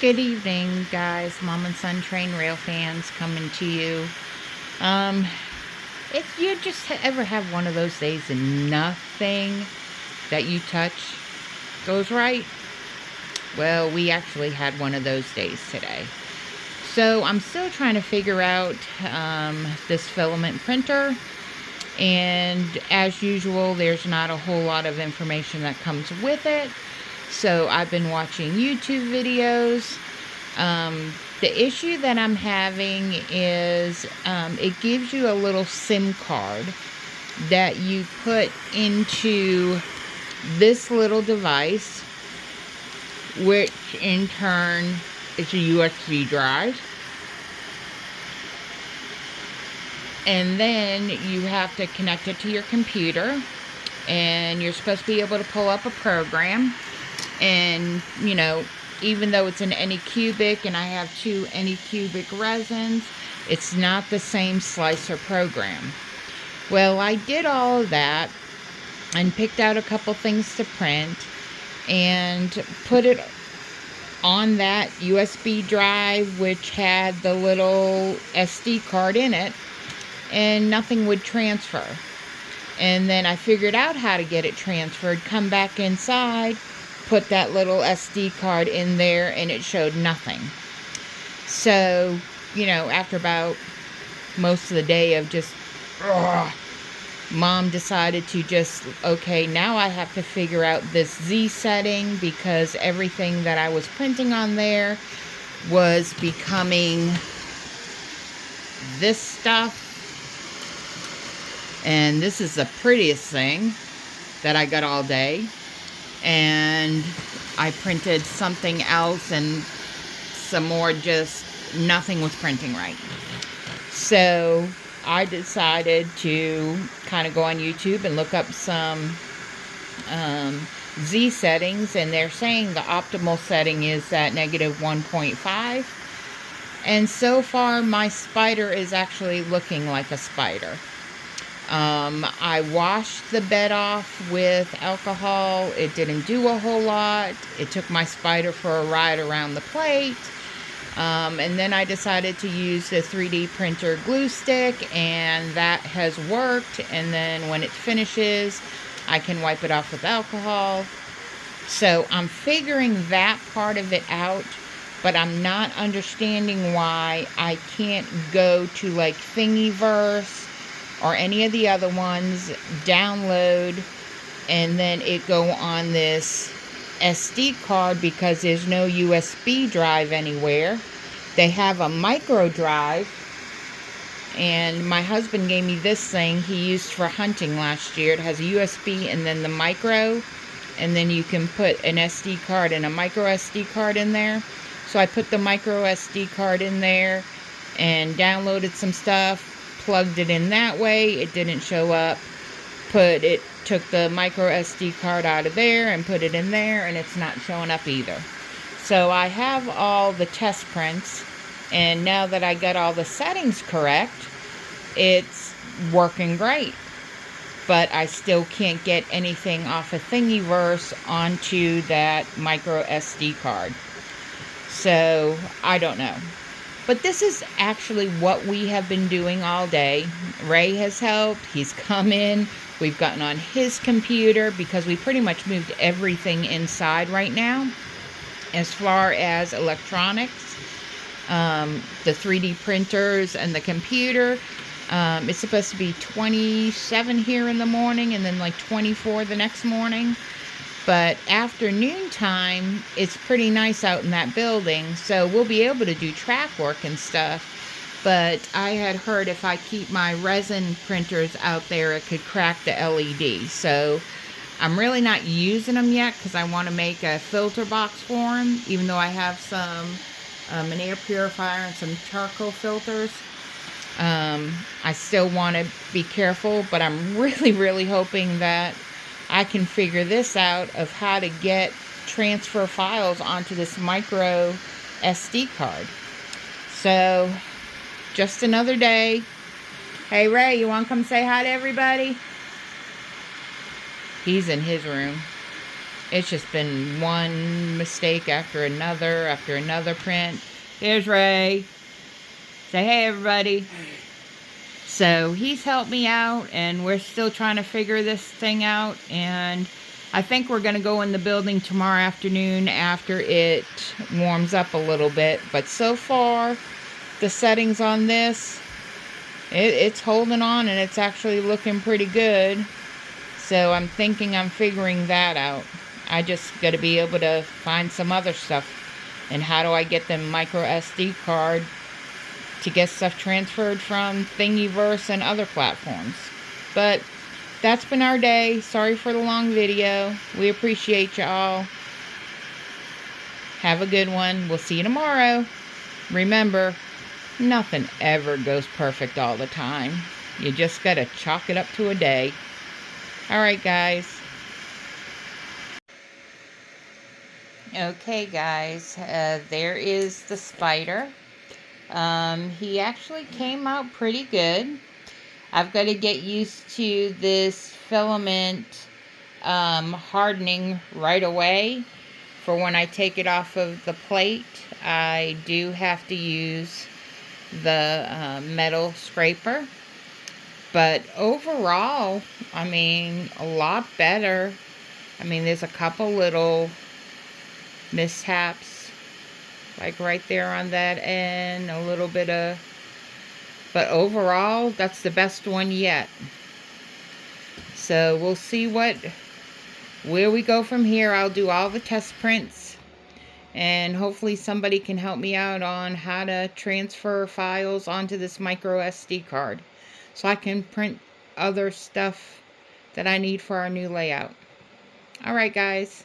Good evening, guys. Mom and Son Train Rail fans coming to you. If you just ever have one of those days and nothing that you touch goes right, well, we actually had one of those days today. So I'm still trying to figure out this filament printer. And as usual, there's not a whole lot of information that comes with it. So I've been watching YouTube videos. The issue that I'm having is it gives you a little SIM card that you put into this little device, which in turn is a USB drive. And then you have to connect it to your computer, and you're supposed to be able to pull up a program. And, you know, even though it's an Anycubic and I have two Anycubic resins, it's not the same slicer program. Well, I did all of that and picked out a couple things to print and put it on that USB drive, which had the little SD card in it, and nothing would transfer. And then I figured out how to get it transferred, come back inside, put that little SD card in there, and it showed nothing. So, you know, after about most of the day of just, Mom decided to just, okay, now I have to figure out this Z setting, because everything that I was printing on there was becoming this stuff. And this is the prettiest thing that I got all day. And I printed something else and some more, just nothing was printing right. So I decided to kind of go on YouTube and look up some Z settings, and they're saying the optimal setting is at -1.5. And so far my spider is actually looking like a spider. I washed the bed off with alcohol. It didn't do a whole lot. It took my spider for a ride around the plate. And then I decided to use the 3D printer glue stick, and that has worked. And then when it finishes, I can wipe it off with alcohol. So I'm figuring that part of it out, but I'm not understanding why I can't go to like Thingiverse or any of the other ones, download, and then it go on this SD card, because there's no USB drive anywhere. They have a micro drive, and my husband gave me this thing he used for hunting last year. It has a USB and then the micro, and then you can put an SD card and a micro SD card in there. So I put the micro SD card in there and downloaded some stuff, plugged it in that way. It didn't show up. Took the micro SD card out of there and put it in there, and it's not showing up either. So I have all the test prints, and now that I got all the settings correct, it's working great. But I still can't get anything off of Thingiverse onto that micro SD card. So I don't know. But this is actually what we have been doing all day. Ray has helped. He's come in. We've gotten on his computer, because we pretty much moved everything inside right now as far as electronics. The 3D printers and the computer. It's supposed to be 27 here in the morning and then like 24 the next morning. But afternoon time, it's pretty nice out in that building, so we'll be able to do track work and stuff. But I had heard if I keep my resin printers out there, it could crack the LED. So I'm really not using them yet, because I want to make a filter box for them, even though I have some an air purifier and some charcoal filters. I still want to be careful, but I'm really hoping that I can figure this out of how to transfer files onto this micro SD card. So, just another day. Hey Ray, you want to come say hi to everybody? He's in his room. It's just been one mistake after another print. There's Ray. Say hey, everybody. So he's helped me out, and we're still trying to figure this thing out. And I think we're going to go in the building tomorrow afternoon after it warms up a little bit. But so far, the settings on this, it's holding on, and it's actually looking pretty good. So I'm thinking I'm figuring that out. I just got to be able to find some other stuff. And how do I get the micro SD card to get stuff transferred from Thingiverse and other platforms? But that's been our day. Sorry for the long video. We appreciate y'all. Have a good one. We'll see you tomorrow. Remember, nothing ever goes perfect all the time. You just got to chalk it up to a day. Alright, guys. Okay, guys. There is the spider. He actually came out pretty good. I've got to get used to this filament hardening right away. For when I take it off of the plate, I do have to use the metal scraper. But overall, I mean, a lot better. I mean, there's a couple little mishaps, like right there on that end, a little bit of, but overall, that's the best one yet. So we'll see where we go from here. I'll do all the test prints, and hopefully somebody can help me out on how to transfer files onto this micro SD card so I can print other stuff that I need for our new layout. Alright, guys.